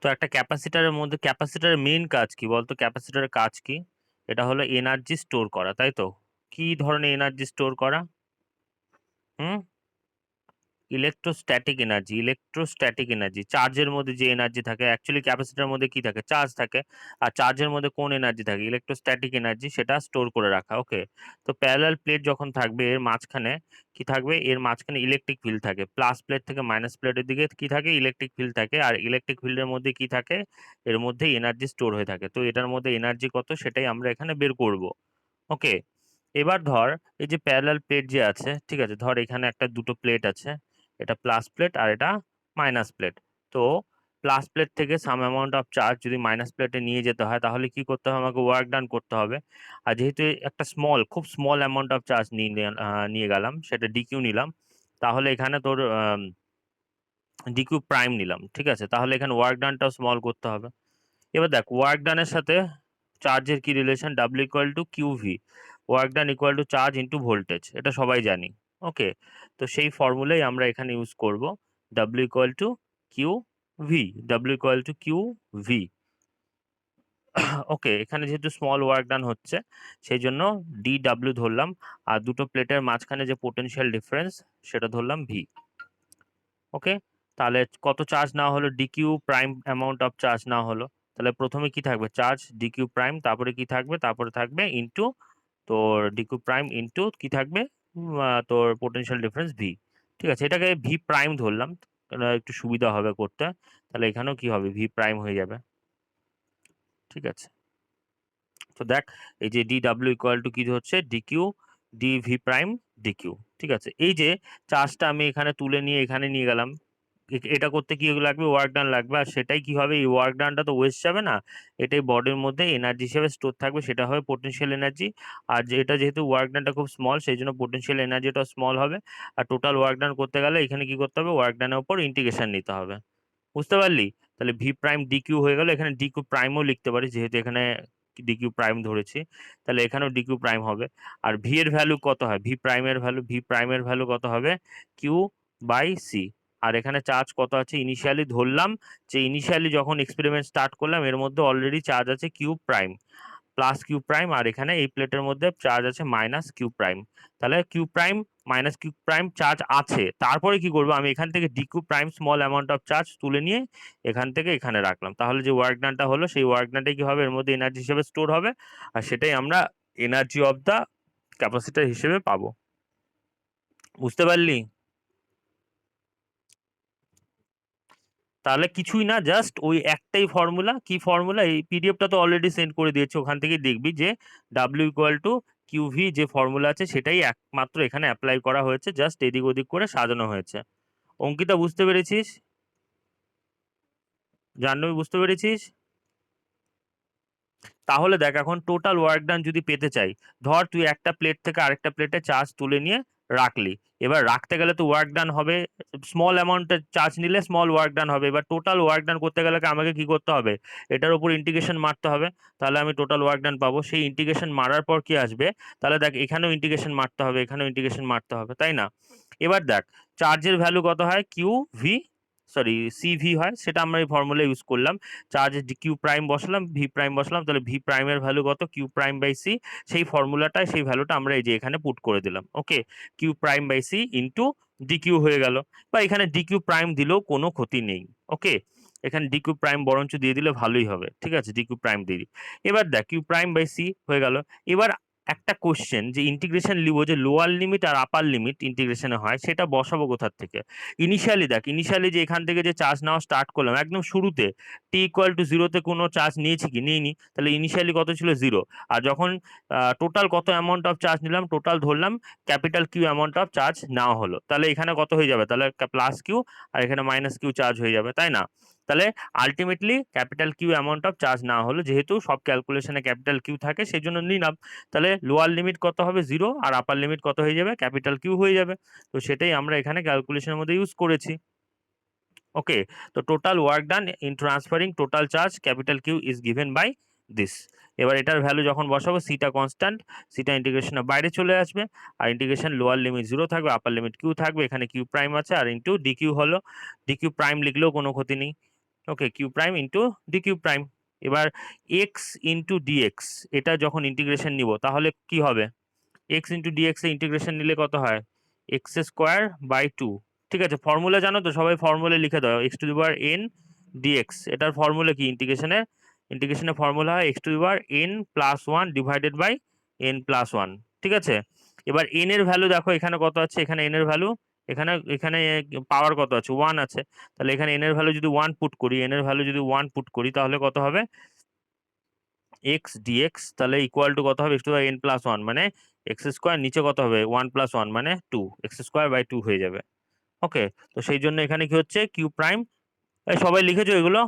তো একটা ক্যাপাসিটরের মধ্যে ক্যাপাসিটরের মেইন কাজ কি বলতো? ক্যাপাসিটরের কাজ কি? এটা হলো এনার্জি স্টোর করা, তাই তো? কি ধরনের এনার্জি স্টোর করা? হুম? ইলেকট্রোস্ট্যাটিক এনার্জি, চার্জের মধ্যে যে এনার্জি থাকে। অ্যাকচুয়ালি ক্যাপাসিটরের মধ্যে কি থাকে? চার্জ থাকে। আর চার্জের মধ্যে কোন এনার্জি থাকে? ইলেকট্রোস্ট্যাটিক এনার্জি, সেটা স্টোর করে রাখা। ওকে। তো প্যারালাল প্লেট যখন থাকবে এর মাঝখানে কি থাকবে? এর মাঝখানে ইলেকট্রিক ফিল্ড থাকে। প্লাস প্লেট থেকে মাইনাস প্লেটের দিকে কি থাকে? ইলেকট্রিক ফিল্ড থাকে। আর ইলেকট্রিক ফিল্ডের মধ্যে কি থাকে? এর মধ্যে এনার্জি স্টোর হয়ে থাকে। তো এটার মধ্যে এনার্জি কত সেটাই আমরা এখানে বের করব। ওকে। এবার ধর এই যে প্যারালাল প্লেট যে আছে, ঠিক আছে, ধর এখানে একটা দুটো প্লেট আছে, এটা প্লাস প্লেট আর এটা মাইনাস প্লেট। তো প্লাস প্লেট থেকে সাম অ্যামাউন্ট অফ চার্জ যদি মাইনাস প্লেটে নিয়ে যেতে হয় তাহলে কি করতে হবে? আমাকে ওয়ার্ক ডান করতে হবে। আর যেহেতু একটা খুব স্মল অ্যামাউন্ট অফ চার্জ নিয়ে গেলাম, সেটা ডিকিউ নিলাম, তাহলে এখানে তোর ডিকিউ প্রাইম নিলাম, ঠিক আছে, তাহলে এখানে ওয়ার্ক ডানটাও স্মল করতে হবে। এবার দেখ ওয়ার্ক ডানের সাথে চার্জের কি relation? W equal to Q V, work done equal to charge into voltage, এটা সবাই জানি। ওকে। তো সেই ফর্মুলাই আমরা এখানে ইউজ করব, W equal to Q V, W equal to Q V. Okay, এখানে যেহেতু স্মল ওয়ার্ক ডান হচ্ছে সেই জন্য ডি ডাব্লিউ ধরলাম, আর দুটো প্লেটের মাঝখানে যে পোটেনশিয়াল ডিফারেন্স সেটা ধরলাম ভি। ওকে। তাহলে কত চার্জ না হলো? DQ prime amount of charge না হলো, তাহলে প্রথমে কি থাকবে? চার্জ ডিকিউ প্রাইম, তারপরে কি থাকবে? তারপরে থাকবে ইনটু তোর ডিকিউ প্রাইম ইনটু কি থাকবে? তোর পোটেনশিয়াল ডিফারেন্স ভি। ঠিক আছে, এটাকে ভি প্রাইম ধরলাম, এটা একটু সুবিধা হবে করতে। তাহলে এখানেও কি হবে? ভি প্রাইম হয়ে যাবে। ঠিক আছে, তো দেখ এই যে ডি ডাব্লিউ ইকুয়াল টু কি হচ্ছে? DQ D V prime DQ. ঠিক আছে, এই যে চার্জটা আমি এখানে তুলে নিয়ে এখানে নিয়ে গেলাম, এটা করতে কি লাগবে? ওয়ার্ক ডান লাগবে। আর সেটাই কি হবে? এই ওয়ার্ক ডানটা তো ওয়েস্ট যাবে না, এটাই বডির মধ্যে এনার্জি হিসেবে স্টোর থাকবে, সেটা হবে পোটেনশিয়াল এনার্জি। আর এটা যেহেতু ওয়ার্ক ডানটা খুব স্মল সেই জন্য পোটেনশিয়াল এনার্জিটা স্মল হবে। আর টোটাল ওয়ার্ক ডান করতে গেলে এখানে কি করতে হবে? ওয়ার্ক ডানের উপর ইন্টিগ্রেশন নিতে হবে। বুঝতে পারলি? তাহলে ভি প্রাইম ডিকিউ হয়ে গেল, এখানে ডিকিউ প্রাইমও লিখতে পারি যেহেতু এখানে ডিকিউ প্রাইম ধরেছি, তাহলে এখানেও ডিকিউ প্রাইম হবে। আর ভি এর ভ্যালু কত হয়? ভি প্রাইমের ভ্যালু কত হবে? Q by C. আর এখানে চার্জ কত আছে? ইনিশিয়ালি ধরলাম যে ইনিশিয়ালি যখন এক্সপেরিমেন্ট স্টার্ট করলাম এর মধ্যে অলরেডি চার্জ আছে Q prime plus Q prime, আর এখানে এই প্লেটের মধ্যে চার্জ আছে মাইনাস কিউ প্রাইম। তাহলে Q prime minus Q prime charge আছে, তারপরে কি করবো? আমি এখান থেকে D Q prime small amount of charge তুলে নিয়ে এখান থেকে এখানে রাখলাম, তাহলে যে ওয়ার্ক ডানটা হলো সেই ওয়ার্ক ডানটা কি হবে? এর মধ্যে এনার্জি হিসেবে স্টোর হবে, আর সেটাই আমরা এনার্জি অফ দ্য ক্যাপাসিটর হিসেবে পাবো। বুঝতে পারলি? তাহলে কিছুই না, জাস্ট ওই একটাই ফর্মুলা। কি ফর্মুলা? এই পিডিএফটা তো অলরেডি সেন্ড করে দিয়েছে, ওখান থেকে দেখবি যে ডাব্লিউ ইকুয়াল টু কিউভি যে ফর্মুলা আছে সেটাই একমাত্র এখানে অ্যাপ্লাই করা হয়েছে, জাস্ট এদিক ওদিক করে সাজানো হয়েছে। অঙ্কিতা বুঝতে পেরেছিস? জাহ্নবী বুঝতে পেরেছিস? তাহলে দেখ এখন টোটাল ওয়ার্ক ডান যদি পেতে চাই, ধর তুই একটা প্লেট থেকে আরেকটা প্লেটে চার্জ তুলে নিয়ে রাখলি, এবার রাখতে গেলে তো ওয়ার্ক ডান হবে, স্মল অ্যামাউন্টের চার্জ নিলে স্মল ওয়ার্ক ডান হবে। এবার টোটাল ওয়ার্ক ডান করতে গেলে আমাকে কি করতে হবে? এটার উপর ইন্টিগ্রেশন মারতে হবে, তাহলে আমি টোটাল ওয়ার্ক ডান পাবো। সেই ইন্টিগ্রেশন মারার পর কি আসবে? তাহলে দেখ এখানেও ইন্টিগ্রেশন মারতে হবে, এখানেও ইন্টিগ্রেশন মারতে হবে, তাই না? এবার দেখ চার্জের ভ্যালু কত হয়? কিউ ভি, সরি সিভি হয়, সেটা আমরা এই ফর্মুলা ইউজ করলাম। চার্জে কিউ প্রাইম বসলাম, ভি প্রাইম বসলাম, তাহলে ভি প্রাইমের ভ্যালু কত? Q prime by C. সেই ফর্মুলাটায় সেই ভ্যালুটা আমরা এই যে এখানে পুট করে দিলাম। Okay, Q prime by C into DQ হয়ে গেল, বা এখানে ডিকিউ প্রাইম দিলেও কোনো ক্ষতি নেই। ওকে, এখানে ডিকিউ প্রাইম বরঞ্চ দিয়ে দিলে ভালোই হবে। ঠিক আছে, ডিকিউ প্রাইম দিয়ে দিই। এবার দেখ কিউ প্রাইম বাই সি হয়ে গেল। এবার একটা কোশ্চেন, যে ইন্টিগ্রেশন লিবো, যে লোয়ার লিমিট আর আপার লিমিট ইন্টিগ্রেশনে হয়, সেটা বসাবো কোথার থেকে? ইনিশিয়ালি দেখ, ইনিশিয়ালি যে এখান থেকে যে চার্জ নেওয়া স্টার্ট করলাম একদম শুরুতে, টি ইকুয়াল টু জিরোতে কোনো চার্জ নিয়েছি কি? নিইনি, তাহলে ইনিশিয়ালি কত ছিল? জিরো। আর যখন টোটাল কত অ্যামাউন্ট অফ চার্জ নিলাম? টোটাল ধরলাম capital Q amount of charge নেওয়া হলো, তাহলে এখানে কত হয়ে যাবে? তাহলে প্লাস কিউ, আর এখানে মাইনাস কিউ চার্জ হয়ে যাবে, তাই না? তাহলে ultimately capital Q amount of charge নেওয়া হলো, যেহেতু সব ক্যালকুলেশনে ক্যাপিটাল কিউ থাকে সেই জন্য নিলাম। তাহলে লোয়ার লিমিট কত হবে? জিরো, আর আপার লিমিট কত হয়ে যাবে? ক্যাপিটাল কিউ হয়ে যাবে। তো সেটাই আমরা এখানে ক্যালকুলেশনের মধ্যে ইউজ করেছি। ওকে, তো total work done in transferring total charge capital Q is given by this. এবার এটার ভ্যালু যখন বসাবো, সিটা কনস্ট্যান্ট, সিটা ইন্টিগ্রেশনের বাইরে চলে আসবে, আর ইন্টিগ্রেশন লোয়ার লিমিট জিরো থাকবে, আপার লিমিট কিউ থাকবে, এখানে কিউ প্রাইম আছে, আর ইন্টু ডি কিউ হলো, ডি কিউ প্রাইম লিখলেও কোনো ক্ষতি নেই। Okay, Q prime into D Q prime. এবার এক্স ইন্টু ডিএক্স, এটা যখন ইন্টিগ্রেশন নিব তাহলে কি হবে? এক্স ইন্টু ডিএক্স এ ইন্টিগ্রেশন নিলে কত হয়? X square by two. ঠিক আছে, ফর্মুলা জানো তো সবাই, ফর্মুলা লিখে দাও। X to the power n dx, এটার ফর্মুলা কি? ইন্টিগ্রেশনের ফর্মুলা হয় x to the power n plus one divided by n plus one. ঠিক আছে, এবার এন এর ভ্যালু দেখো এখানে কত আছে, এখানে এন এর ভ্যালু, এখানে এখানে পাওয়ার কত আছে? ওয়ান আছে। তাহলে এখানে এন এর ভ্যালু যদি ওয়ান পুট করি, এন এর ভ্যালু যদি ওয়ান পুট করি তাহলে কত হবে? এক্স ডিএক্স তাহলে ইকুয়াল টু কত হবে? X to the n plus one, মানে এক্স স্কোয়ার, নিচে কত হবে? ওয়ান প্লাস ওয়ান মানে two, x square by two হয়ে যাবে। ওকে, তো সেই জন্য এখানে কি হচ্ছে? Q prime. সবাই লিখেছো এগুলো?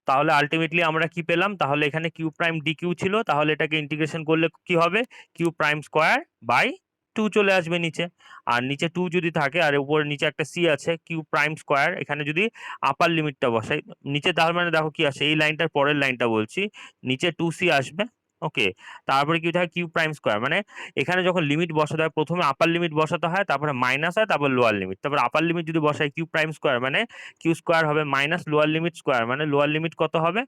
তাহলে আলটিমেটলি আমরা কি পেলাম? তাহলে এখানে কিউ প্রাইম ডি কিউ ছিল, তাহলে এটাকে ইন্টিগ্রেশন করলে কি হবে? Q prime square by two চলে আসবে নিচে। আর নিচে টু যদি থাকে আর উপরে নিচে একটা সি আছে, কিউ প্রাইম স্কোয়ার, এখানে যদি আপার লিমিটটা বসাই নিচে, তার মানে দেখো কি আসে? এই লাইনটার পরের লাইনটা বলছি, নিচে টু সি আসবে। ওকে, তারপরে কি থাকে? কিউ প্রাইম স্কোয়ার, মানে এখানে যখন লিমিট বসাতে হয় প্রথমে আপার লিমিট বসাতে হয়, তারপরে মাইনাস হয়, তারপর লোয়ার লিমিট, তারপর আপার লিমিট যদি বসাই কিউ প্রাইম স্কোয়ার, মানে কিউ স্কোয়ার হবে মাইনাস লোয়ার লিমিট স্কোয়ার, মানে লোয়ার লিমিট কত হবে?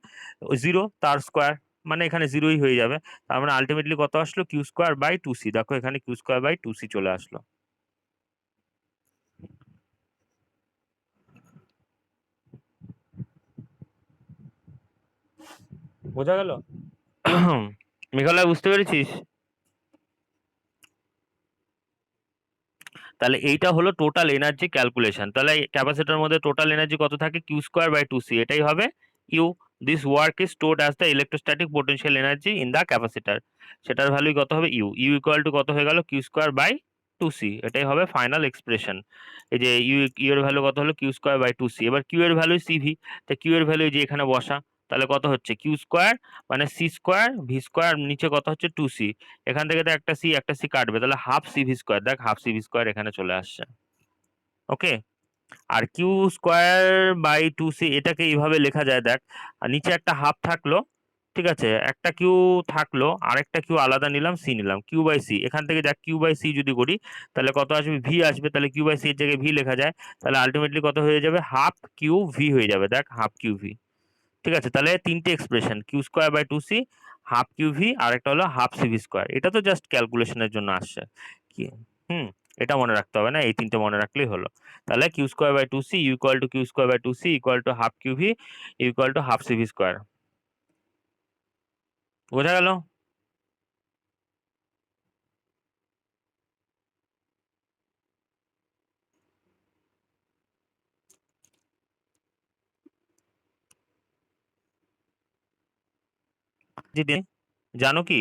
জিরো, তার স্কোয়ার, মানে এখানে জিরোই হয়ে যাবে। তার মানে আলটিমেটলি কত আসলো? Q square by two C. দেখো এখানে Q square by two C চলে আসলো। বোঝা গেল? মেঘালয়, বুঝতে পেরেছিস? তাহলে এইটা হলো টোটাল এনার্জি ক্যালকুলেশন। তাহলে ক্যাপাসিটরের মধ্যে টোটাল এনার্জি কত থাকে? Q square by two C, এটাই হবে U. This work is stored as the electrostatic potential energy in the capacitor. সেটার ভ্যালু কত হবে? ইউ। ইউ ইকুয়াল টু কত হয়ে গেল? Q square by two C, এটাই হবে ফাইনাল এক্সপ্রেশন। এই যে ইউ এর ভ্যালু কত হলো? Q square by two C. এবার কিউ এর ভ্যালু সিভি, তা কিউ এর ভ্যালু যে এখানে বসা, তাহলে কত হচ্ছে? কিউ স্কোয়ার মানে সি স্কোয়ার ভি স্কোয়ার, নিচে কত হচ্ছে? Two C. এখান থেকে তো একটা সি কাটবে, তাহলে হাফ সিভি স্কোয়ার, দেখ হাফ সিভি স্কোয়ার এখানে চলে আসছে। ওকে, আর Q square by two C এটাকে এইভাবে লেখা যায়, দেখ, আর নিচে একটা হাফ থাকলো, ঠিক আছে, একটা কিউ থাকলো, আরেকটা কিউ আলাদা নিলাম, সি নিলাম, কিউ বাই সি। এখান থেকে দেখ কিউ বাই সি যদি করি তাহলে কত আসবে? ভি আসবে। তাহলে কিউ বাই সি এর জায়গায় ভি লেখা যায়, তাহলে আলটিমেটলি কত হয়ে যাবে? হাফ কিউ ভি হয়ে যাবে, দেখ হাফ কিউ ভি। ঠিক আছে, তাহলে তিনটে expression, Q square by two C, half Q V, আর একটা হলো হাফ সিভি স্কোয়ার। এটা তো জাস্ট ক্যালকুলেশনের জন্য আসছে কি। হুম, এটা মনে রাখতে হবে না, এই তিনটে মনে রাখলেই হলো। তাহলে Q square by two C equal to Q square by two C equal to half Q V equal to half CV square. বোঝা গেল? জানো কি,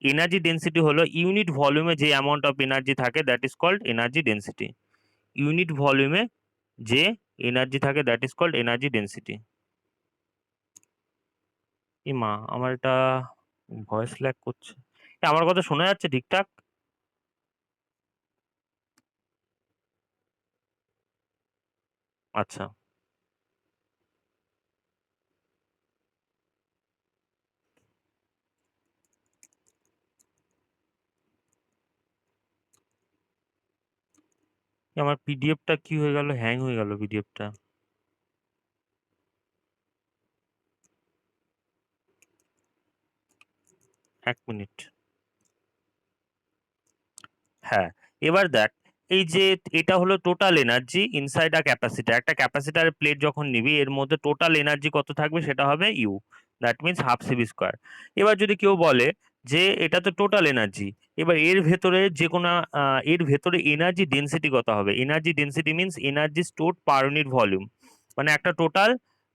এনার্জি ডেন্সিটি হলো ইউনিট ভলিউমে যে অ্যামাউন্ট অফ এনার্জি থাকে, that is called energy density. Unit ভলিউমে যে এনার্জি থাকে that is called energy density. ই মা, আমার এটা ভয়েস ল্যাগ করছে। আমার কথা শোনা যাচ্ছে ঠিকঠাক? আচ্ছা, আমার পিডিএফটা কি হয়ে গেল? হ্যাং হয়ে গেল পিডিএফটা। এক মিনিট। হ্যাঁ, এবার দেখ, এই যে এটা হলো টোটাল এনার্জি ইনসাইড আ ক্যাপাসিটার। একটা ক্যাপাসিটার প্লেট যখন নিবি এর মধ্যে টোটাল এনার্জি কত থাকবে? সেটা হবে U, that means half CV square. এবার যদি কেউ বলে যে এটা তো টোটাল এনার্জি, এবার এর ভেতরে যে কোনো এর ভেতরে এনার্জি ডেন্সিটি কত হবে? Energy density means energy stored per unit volume. মানে একটা টোটাল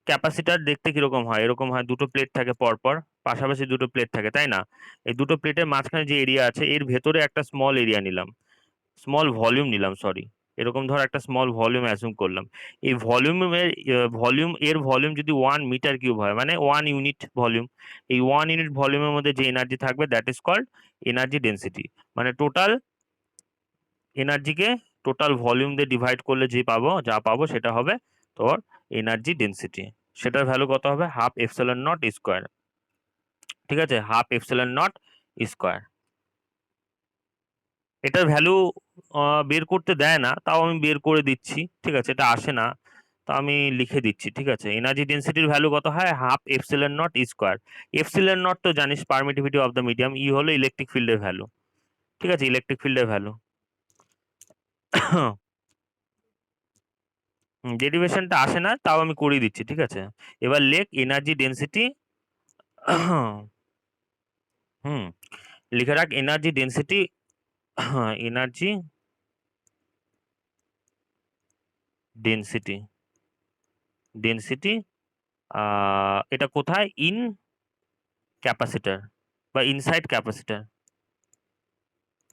ক্যাপাসিটার দেখতে কিরকম হয়? এরকম হয়, দুটো প্লেট থাকে পরপর, পাশাপাশি দুটো প্লেট থাকে, তাই না? এই দুটো প্লেটের মাঝখানে যে এরিয়া আছে এর ভেতরে একটা স্মল এরিয়া নিলাম, স্মল ভলিউম নিলাম, সরি, এরকম ধর একটা স্মল ভলিউম অ্যাসিউম করলাম। এই ভলিউমের ভলিউম যদি 1 মিটার কিউব হয়, মানে 1 ইউনিট ভলিউম, এই 1 ইউনিট ভলিউমের মধ্যে যে এনার্জি থাকবে that is called energy density. মানে টোটাল এনার্জিকে টোটাল ভলিউম দিয়ে ডিভাইড করলে যা পাবো সেটা হবে তোর এনার্জি ডেন্সিটি। সেটার ভ্যালু কত হবে? Half epsilon not square. ঠিক আছে, হাফ এপসিলন নট স্কোয়ার। এটার ভ্যালু বের করতে দেয় না, তাও আমি বের করে দিচ্ছি। ঠিক আছে, এটা আসে না, তো আমি লিখে দিচ্ছি, ঠিক আছে। এনার্জি ডেন্সিটির ভ্যালু কত হয়, half epsilon naught E square. Epsilon not তো জানিস পারমিটিভিটি অফ দ্য মিডিয়াম, ই হলো ইলেকট্রিক ফিল্ডের ভ্যালু, ঠিক আছে, ইলেকট্রিক ফিল্ডের ভ্যালু। ডেরিভেশনটা আসে না, তাও আমি করিয়ে দিচ্ছি, ঠিক আছে। এবার লেখ এনার্জি ডেন্সিটি, লিখে রাখ energy density, energy density, density এটা কোথায়, ইন ক্যাপাসিটার বা ইনসাইড ক্যাপাসিটার,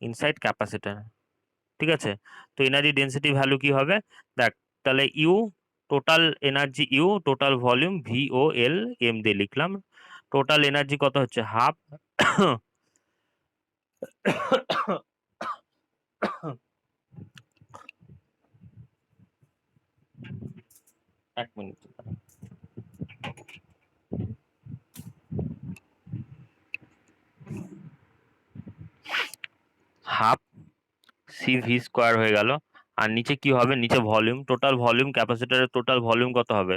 ইনসাইড ক্যাপাসিটার, ঠিক আছে। তো এনার্জি ডেন্সিটি ভ্যালু কি হবে, দেখ, তাহলে U total energy, U total volume, V O L M দিয়ে লিখলাম। টোটাল এনার্জি কত হচ্ছে, হাফ, এক minute, half C V square হয়ে গেল। আর নিচে কি হবে, নিচে ভলিউম, টোটাল ভলিউম, ক্যাপাসিটারের টোটাল ভলিউম কত হবে,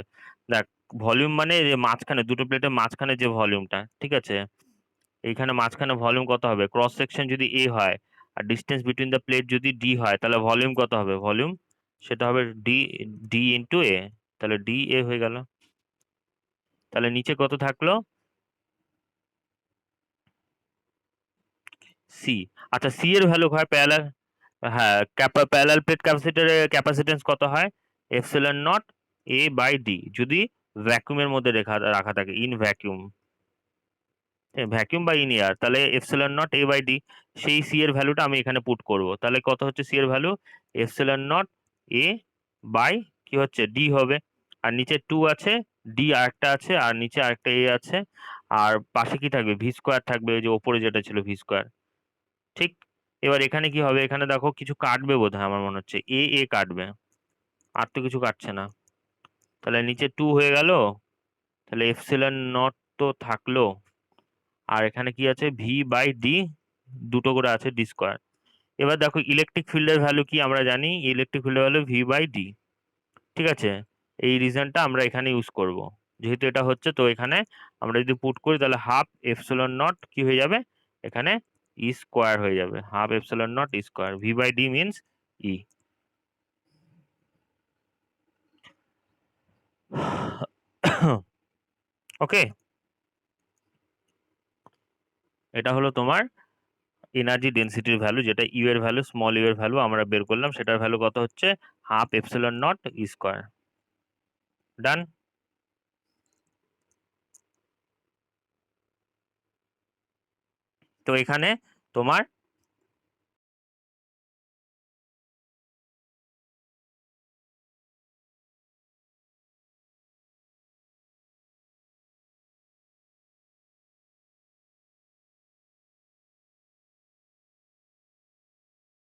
দেখ, ভলিউম মানে যে মাঝখানে দুটো প্লেটের মাঝখানে যে ভলিউমটা, ঠিক আছে, এইখানে মাঝখানে ভলিউম কত হবে, ক্রস সেকশন যদি এ হয় আর ডিস্টেন্স বিটুইন দ্য প্লেট যদি ডি হয়, তাহলে ভলিউম কত হবে, ভলিউম সেটা হবে ডি, ডি ইন্টু এ, তাহলে ডি এ হয়ে গেল। তাহলে নিচে কত থাকলো, সি। আচ্ছা, সি এর ভ্যালু হয় প্যারালাল, হ্যাঁ, প্যারালাল প্লেট ক্যাপাসিটরের ক্যাপাসিটেন্স কত হয়, epsilon naught A by d, যদি ভ্যাকুয়ামের মধ্যে রাখা থাকে, ইন ভ্যাকুয়াম, ভ্যাকুয়াম বা ইন এয়ার, তাহলে epsilon naught A by d, সেই সি এর ভ্যালুটা আমি এখানে পুট করব। তাহলে কত হচ্ছে সি এর value, epsilon naught A by কি হচ্ছে ডি হবে। আর নিচে 2 আছে, ডি আরেকটা আছে, আর নিচে আরেকটা এ আছে, আর পাশে কি থাকবে, ভি স্কোয়ার থাকবে, ওই যে ওপরে যেটা ছিল ভি স্কোয়ার, ঠিক। এবার এখানে কি হবে, এখানে দেখো কিছু কাটবে বোধহয়, আমার মনে হচ্ছে এ এ কাটবে, আর তো কিছু কাটছে না। তাহলে নিচে 2 হয়ে গেল, তাহলে এপসিলন নট তো থাকলো, আর এখানে কি আছে, ভি বাই ডি, দুটো করে আছে ডি স্কোয়ার। এবার দেখো ইলেকট্রিক ফিল্ডের ভ্যালু কি, আমরা জানি ইলেকট্রিক ফিল্ডের ভ্যালু ভি বাই ডি, ঠিক আছে। এই রিজনটা আমরা এখানে ইউজ করব, যেহেতু এটা হচ্ছে, তো এখানে আমরা যদি পুট করি তাহলে হাফ এপসিলন নট কি হয়ে যাবে, এখানে ই স্কোয়ার হয়ে যাবে, half epsilon naught E square, V by D means E. Okay, এটা হলো তোমার এনার্জি ডেন্সিটির ভ্যালু, যেটা ইউ এর ভ্যালু, স্মল ইউ এর ভ্যালু আমরা বের করলাম, সেটার ভ্যালু কত হচ্ছে, half epsilon naught E square. Done. তো এখানে তোমার